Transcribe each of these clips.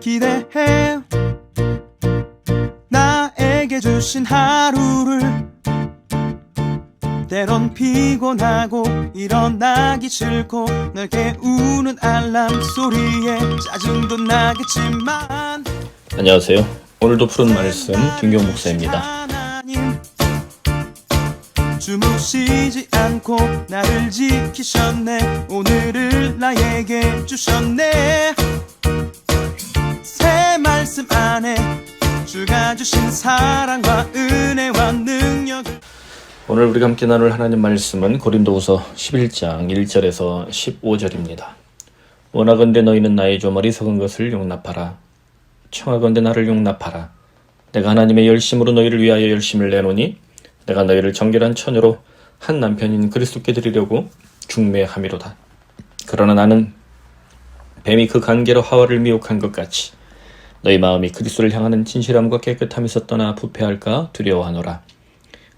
기대해. 나에게 주신 하루를 때론 피곤하고 일어나기 싫고 널 깨우는 알람 소리에 짜증도 나겠지만 안녕하세요. 오늘도 푸른 말씀 김경 목사입니다. 주무시지 않고 나를 지키셨네. 오늘을 나에게 주셨네. 새 말씀 안에 주가 주신 사랑과 은혜와 능력을. 오늘 우리가 함께 나눌 하나님 말씀은 고린도후서 11장 1절에서 15절입니다. 원하건대 너희는 나의 좀 어리석은 것을 용납하라. 청하건대 나를 용납하라. 내가 하나님의 열심으로 너희를 위하여 열심을 내노니 내가 너희를 정결한 처녀로 한 남편인 그리스도께 드리려고 중매함이로다. 그러나 나는 뱀이 그 관계로 하와를 미혹한 것 같이 너희 마음이 그리스도를 향하는 진실함과 깨끗함에서 떠나 부패할까 두려워하노라.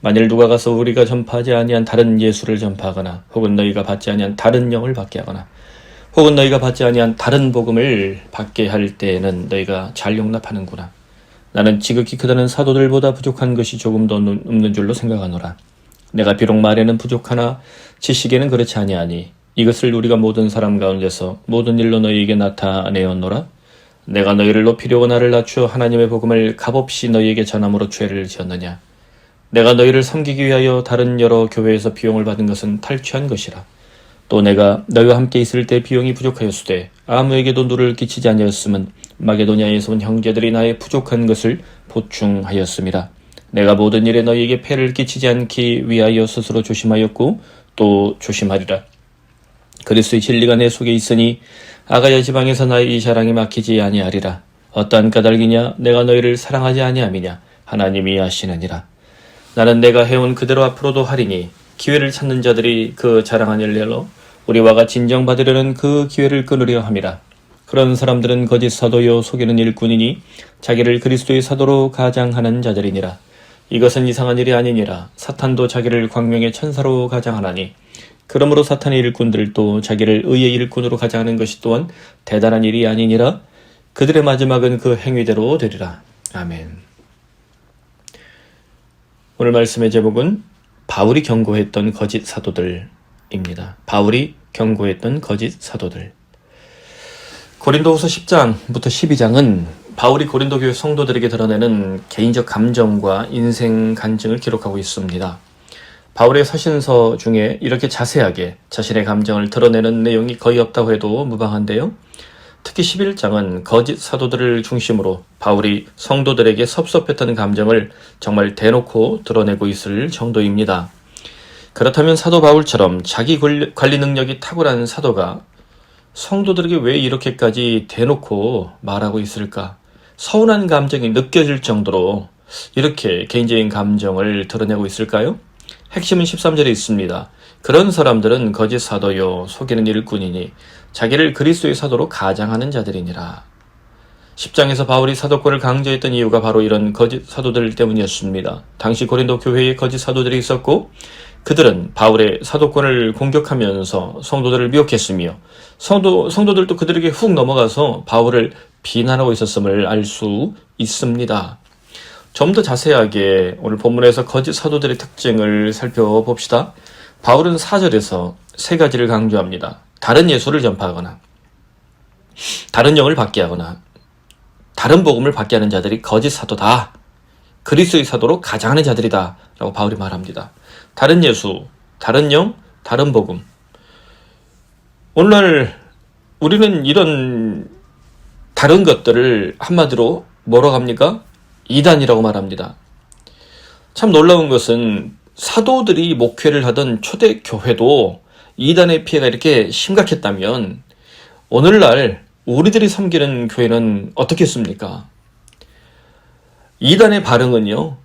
만일 누가 가서 우리가 전파하지 아니한 다른 예수를 전파하거나 혹은 너희가 받지 아니한 다른 영을 받게 하거나 혹은 너희가 받지 아니한 다른 복음을 받게 할 때에는 너희가 잘 용납하는구나. 나는 지극히 크다는 사도들보다 부족한 것이 조금 더 없는 줄로 생각하노라. 내가 비록 말에는 부족하나 지식에는 그렇지 아니하니 이것을 우리가 모든 사람 가운데서 모든 일로 너희에게 나타내었노라. 내가 너희를 높이려고 나를 낮추어 하나님의 복음을 값없이 너희에게 전함으로 죄를 지었느냐. 내가 너희를 섬기기 위하여 다른 여러 교회에서 비용을 받은 것은 탈취한 것이라. 또 내가 너희와 함께 있을 때 비용이 부족하였으되 아무에게도 누를 끼치지 아니하였음은 마게도냐에서 온 형제들이 나의 부족한 것을 보충하였음이라. 내가 모든 일에 너희에게 폐를 끼치지 않기 위하여 스스로 조심하였고 또 조심하리라. 그리스도의 진리가 내 속에 있으니 아가야 지방에서 나의 이 자랑이 막히지 아니하리라. 어떠한 까닭이냐? 내가 너희를 사랑하지 아니함이냐? 하나님이 아시느니라. 나는 내가 해온 그대로 앞으로도 하리니 기회를 찾는 자들이 그 자랑한 일례로 우리와 같이 인정받으려는 그 기회를 끊으려 함이라. 그런 사람들은 거짓 사도요 속이는 일꾼이니 자기를 그리스도의 사도로 가장하는 자들이니라. 이것은 이상한 일이 아니니라. 사탄도 자기를 광명의 천사로 가장하나니 그러므로 사탄의 일꾼들도 자기를 의의 일꾼으로 가장하는 것이 또한 대단한 일이 아니니라. 그들의 마지막은 그 행위대로 되리라. 아멘. 오늘 말씀의 제목은 바울이 경고했던 거짓 사도들입니다. 바울이 경고했던 거짓 사도들. 고린도후서 10장부터 12장은 바울이 고린도 교회 성도들에게 드러내는 개인적 감정과 인생 간증을 기록하고 있습니다. 바울의 서신서 중에 이렇게 자세하게 자신의 감정을 드러내는 내용이 거의 없다고 해도 무방한데요. 특히 11장은 거짓 사도들을 중심으로 바울이 성도들에게 섭섭했던 감정을 정말 대놓고 드러내고 있을 정도입니다. 그렇다면 사도 바울처럼 자기 관리 능력이 탁월한 사도가 성도들에게 왜 이렇게까지 대놓고 말하고 있을까? 서운한 감정이 느껴질 정도로 이렇게 개인적인 감정을 드러내고 있을까요? 핵심은 13절에 있습니다. 그런 사람들은 거짓 사도요 속이는 일꾼이니 자기를 그리스도의 사도로 가장하는 자들이니라. 10장에서 바울이 사도권을 강조했던 이유가 바로 이런 거짓 사도들 때문이었습니다. 당시 고린도 교회에 거짓 사도들이 있었고 그들은 바울의 사도권을 공격하면서 성도들을 미혹했으며 성도들도 그들에게 훅 넘어가서 바울을 비난하고 있었음을 알 수 있습니다. 좀 더 자세하게 오늘 본문에서 거짓 사도들의 특징을 살펴봅시다. 바울은 4절에서 세 가지를 강조합니다. 다른 예수를 전파하거나 다른 영을 받게 하거나 다른 복음을 받게 하는 자들이 거짓 사도다. 그리스도의 사도로 가장하는 자들이다. 라고 바울이 말합니다. 다른 예수, 다른 영, 다른 복음. 오늘날 우리는 이런 다른 것들을 한마디로 뭐라고 합니까? 이단이라고 말합니다. 참 놀라운 것은 사도들이 목회를 하던 초대 교회도 이단의 피해가 이렇게 심각했다면 오늘날 우리들이 섬기는 교회는 어떻겠습니까? 이단의 발응은요,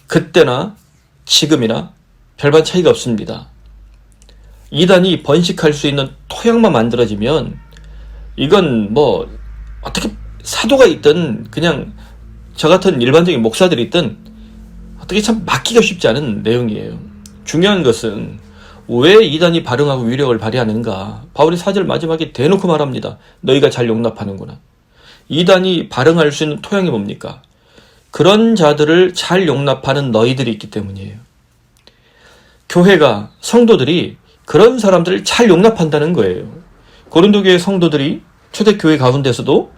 그때나 지금이나 별반 차이가 없습니다. 이단이 번식할 수 있는 토양만 만들어지면 이건 뭐 어떻게 사도가 있든 그냥 저 같은 일반적인 목사들이 있든 어떻게 참 막기가 쉽지 않은 내용이에요. 중요한 것은 왜 이단이 발응하고 위력을 발휘하는가. 바울이 4절 마지막에 대놓고 말합니다. 너희가 잘 용납하는구나. 이단이 발응할 수 있는 토양이 뭡니까? 그런 자들을 잘 용납하는 너희들이 있기 때문이에요. 교회가, 성도들이 그런 사람들을 잘 용납한다는 거예요. 고린도 교회 성도들이 초대교회 가운데서도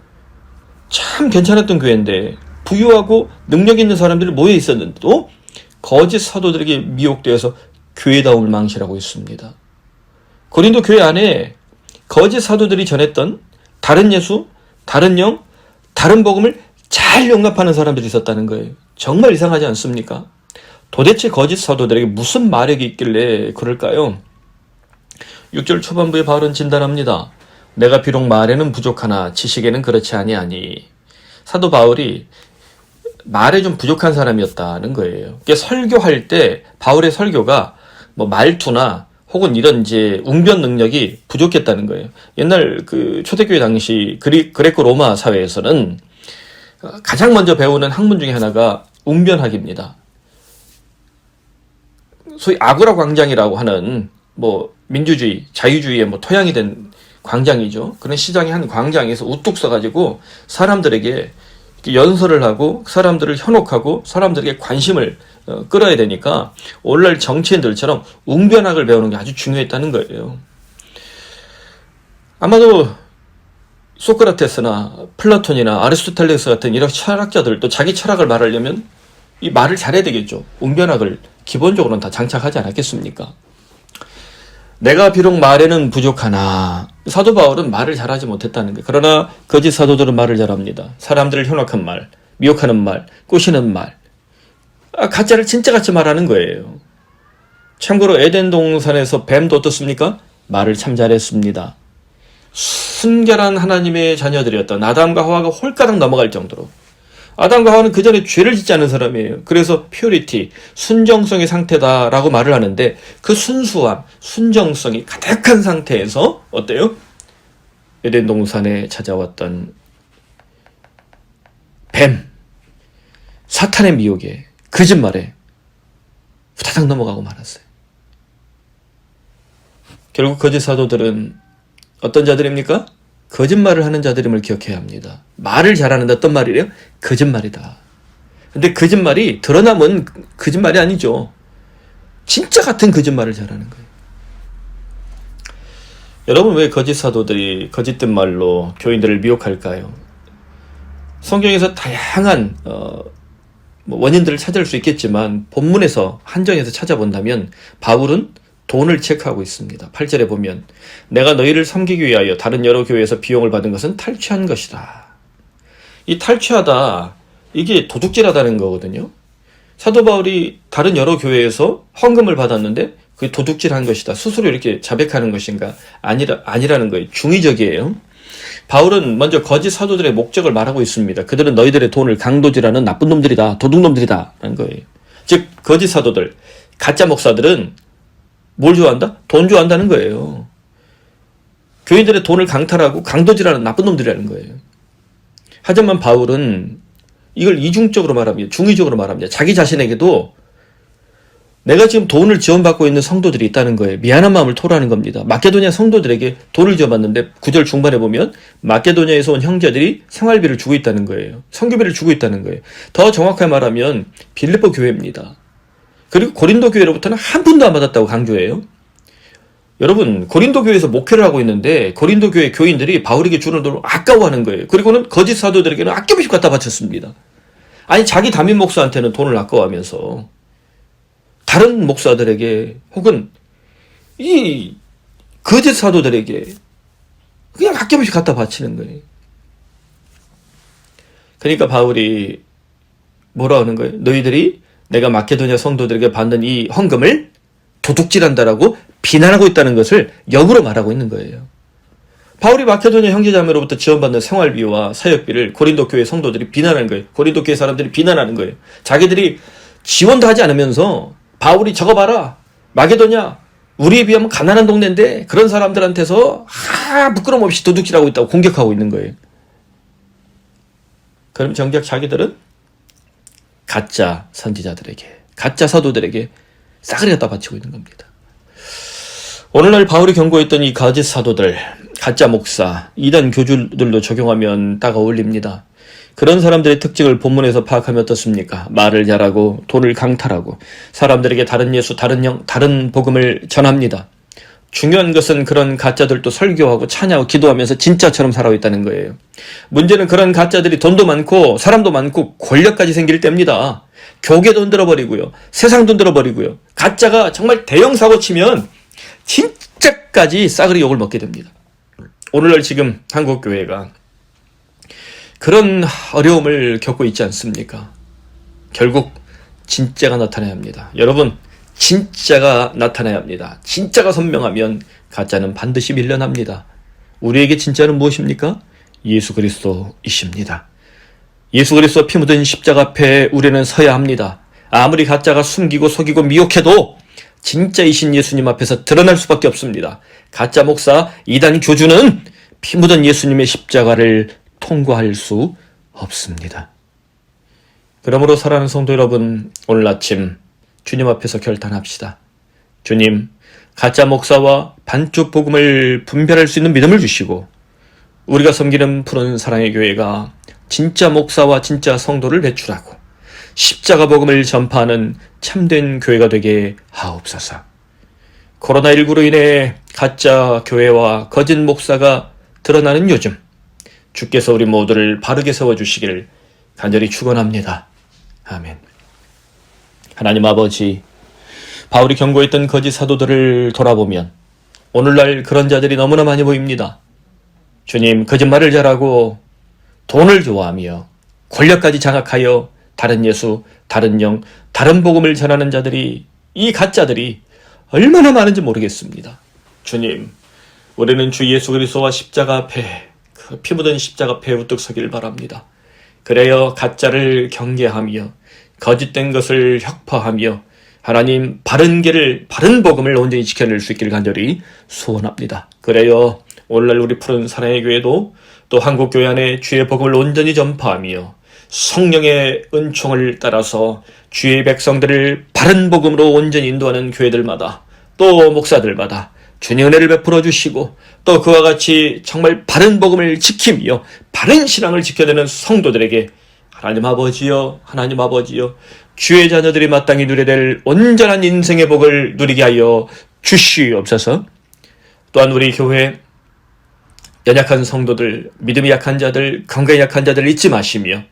참 괜찮았던 교회인데 부유하고 능력 있는 사람들이 모여 있었는데도 거짓 사도들에게 미혹되어서 교회다움을 망실하고 있습니다. 고린도 교회 안에 거짓 사도들이 전했던 다른 예수, 다른 영, 다른 복음을 잘 용납하는 사람들이 있었다는 거예요. 정말 이상하지 않습니까? 도대체 거짓 사도들에게 무슨 마력이 있길래 그럴까요? 6절 초반부에 바울은 진단합니다. 내가 비록 말에는 부족하나 지식에는 그렇지 아니하니. 사도 바울이 말에 좀 부족한 사람이었다는 거예요. 설교할 때 바울의 설교가 뭐 말투나 혹은 이런 이제 웅변 능력이 부족했다는 거예요. 옛날 그 초대교회 당시 그레코 로마 사회에서는 가장 먼저 배우는 학문 중에 하나가 웅변학입니다. 소위 아고라 광장이라고 하는 뭐 민주주의, 자유주의의 뭐 토양이 된 광장이죠. 그런 시장의 한 광장에서 우뚝 서가지고 사람들에게 연설을 하고 사람들을 현혹하고 사람들에게 관심을 끌어야 되니까 오늘날 정치인들처럼 웅변학을 배우는 게 아주 중요했다는 거예요. 아마도 소크라테스나 플라톤이나 아리스토텔레스 같은 이런 철학자들도 자기 철학을 말하려면 이 말을 잘해야 되겠죠. 웅변학을 기본적으로는 다 장착하지 않았겠습니까? 내가 비록 말에는 부족하나. 사도 바울은 말을 잘하지 못했다는 거예요. 그러나 거짓 사도들은 말을 잘합니다. 사람들을 현혹한 말, 미혹하는 말, 꼬시는 말, 가짜를 진짜같이 말하는 거예요. 참고로 에덴 동산에서 뱀도 어떻습니까? 말을 참 잘했습니다. 순결한 하나님의 자녀들이었던 아담과 하와가 홀가닥 넘어갈 정도로. 아담과 하와는 그 전에 죄를 짓지 않은 사람이에요. 그래서 퓨리티, 순정성의 상태다라고 말을 하는데 그 순수함, 순정성이 가득한 상태에서 어때요? 에덴 동산에 찾아왔던 뱀, 사탄의 미혹에, 거짓말에 후다닥 넘어가고 말았어요. 결국 거짓 사도들은 어떤 자들입니까? 거짓말을 하는 자들임을 기억해야 합니다. 말을 잘하는데 어떤 말이래요? 거짓말이다. 근데 거짓말이 드러나면 거짓말이 아니죠. 진짜 같은 거짓말을 잘하는 거예요. 여러분, 왜 거짓 사도들이 거짓된 말로 교인들을 미혹할까요? 성경에서 다양한 원인들을 찾을 수 있겠지만 본문에서 한정해서 찾아본다면 바울은 돈을 체크하고 있습니다. 8절에 보면 내가 너희를 섬기기 위하여 다른 여러 교회에서 비용을 받은 것은 탈취한 것이다. 이 탈취하다, 이게 도둑질하다는 거거든요. 사도 바울이 다른 여러 교회에서 헌금을 받았는데 그게 도둑질한 것이다. 스스로 이렇게 자백하는 것인가? 아니라는 거예요. 중의적이에요. 바울은 먼저 거짓 사도들의 목적을 말하고 있습니다. 그들은 너희들의 돈을 강도질하는 나쁜 놈들이다. 도둑놈들이다. 라는 거예요. 즉 거짓 사도들, 가짜 목사들은 뭘 좋아한다? 돈 좋아한다는 거예요. 교인들의 돈을 강탈하고 강도질하는 나쁜 놈들이라는 거예요. 하지만 바울은 이걸 이중적으로 말합니다. 중의적으로 말합니다. 자기 자신에게도 내가 지금 돈을 지원받고 있는 성도들이 있다는 거예요. 미안한 마음을 토로하는 겁니다. 마케도니아 성도들에게 돈을 지원받는데 9절 중반에 보면 마케도니아에서 온 형제들이 생활비를 주고 있다는 거예요. 선교비를 주고 있다는 거예요. 더 정확하게 말하면 빌립보 교회입니다. 그리고 고린도 교회로부터는 한 푼도 안 받았다고 강조해요. 여러분, 고린도 교회에서 목회를 하고 있는데 고린도 교회 교인들이 바울에게 주는 돈을 아까워하는 거예요. 그리고는 거짓 사도들에게는 아낌없이 갖다 바쳤습니다. 아니, 자기 담임 목사한테는 돈을 아까워하면서 다른 목사들에게 혹은 이 거짓 사도들에게 그냥 아낌없이 갖다 바치는 거예요. 그러니까 바울이 뭐라 하는 거예요? 너희들이 내가 마케도니아 성도들에게 받는 이 헌금을 도둑질한다라고 비난하고 있다는 것을 역으로 말하고 있는 거예요. 바울이 마케도니아 형제자매로부터 지원받는 생활비와 사역비를 고린도 교회 성도들이 비난하는 거예요. 고린도 교회 사람들이 비난하는 거예요. 자기들이 지원도 하지 않으면서 바울이 저거 봐라, 마케도니아 우리에 비하면 가난한 동네인데 그런 사람들한테서 부끄럼 없이 도둑질하고 있다고 공격하고 있는 거예요. 그럼 정작 자기들은 가짜 선지자들에게, 가짜 사도들에게 싹을 갖다 바치고 있는 겁니다. 오늘날 바울이 경고했던 이 거짓 사도들, 가짜 목사, 이단 교주들도 적용하면 딱 어울립니다. 그런 사람들의 특징을 본문에서 파악하면 어떻습니까? 말을 잘하고 돈을 강탈하고 사람들에게 다른 예수, 다른 영, 다른 복음을 전합니다. 중요한 것은 그런 가짜들도 설교하고 찬양하고 기도하면서 진짜처럼 살아고 있다는 거예요. 문제는 그런 가짜들이 돈도 많고 사람도 많고 권력까지 생길 때입니다. 교계 돈 들어버리고요. 세상 돈 들어버리고요. 가짜가 정말 대형 사고 치면 진짜까지 싸그리 욕을 먹게 됩니다. 오늘날 지금 한국교회가 그런 어려움을 겪고 있지 않습니까? 결국 진짜가 나타나야 합니다. 여러분, 진짜가 나타나야 합니다. 진짜가 선명하면 가짜는 반드시 밀려납니다. 우리에게 진짜는 무엇입니까? 예수 그리스도이십니다. 예수 그리스도 피 묻은 십자가 앞에 우리는 서야 합니다. 아무리 가짜가 숨기고 속이고 미혹해도 진짜이신 예수님 앞에서 드러날 수밖에 없습니다. 가짜 목사, 이단 교주는 피 묻은 예수님의 십자가를 통과할 수 없습니다. 그러므로 사랑하는 성도 여러분, 오늘 아침 주님 앞에서 결단합시다. 주님, 가짜 목사와 반쪽 복음을 분별할 수 있는 믿음을 주시고 우리가 섬기는 푸른 사랑의 교회가 진짜 목사와 진짜 성도를 배출하고 십자가 복음을 전파하는 참된 교회가 되게 하옵소서. 코로나19로 인해 가짜 교회와 거짓 목사가 드러나는 요즘, 주께서 우리 모두를 바르게 세워주시기를 간절히 축원합니다. 아멘. 하나님 아버지, 바울이 경고했던 거짓 사도들을 돌아보면 오늘날 그런 자들이 너무나 많이 보입니다. 주님, 거짓말을 잘하고 돈을 좋아하며 권력까지 장악하여 다른 예수, 다른 영, 다른 복음을 전하는 자들이, 이 가짜들이 얼마나 많은지 모르겠습니다. 주님, 우리는 주 예수 그리스도와 십자가 앞에, 그 피 묻은 십자가 앞에 우뚝 서기를 바랍니다. 그래야 가짜를 경계하며 거짓된 것을 혁파하며 하나님 바른 길을, 바른 복음을 온전히 지켜낼 수 있기를 간절히 소원합니다. 그래요, 오늘날 우리 푸른 사랑의 교회도 또 한국교회 안에 주의 복음을 온전히 전파하며 성령의 은총을 따라서 주의 백성들을 바른 복음으로 온전히 인도하는 교회들마다 또 목사들마다 주님의 은혜를 베풀어 주시고 또 그와 같이 정말 바른 복음을 지키며 바른 신앙을 지켜내는 성도들에게 하나님 아버지여, 하나님 아버지여, 주의 자녀들이 마땅히 누려야 될 온전한 인생의 복을 누리게 하여 주시옵소서. 또한 우리 교회 연약한 성도들, 믿음이 약한 자들, 건강이 약한 자들 잊지 마시며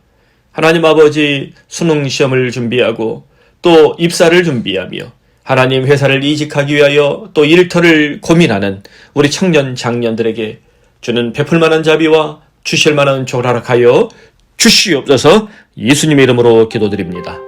하나님 아버지 수능 시험을 준비하고 또 입사를 준비하며 하나님 회사를 이직하기 위하여 또 일터를 고민하는 우리 청년 장년들에게 주는 베풀 만한 자비와 주실 만한 은총을 허락하여 주시옵소서. 예수님의 이름으로 기도드립니다.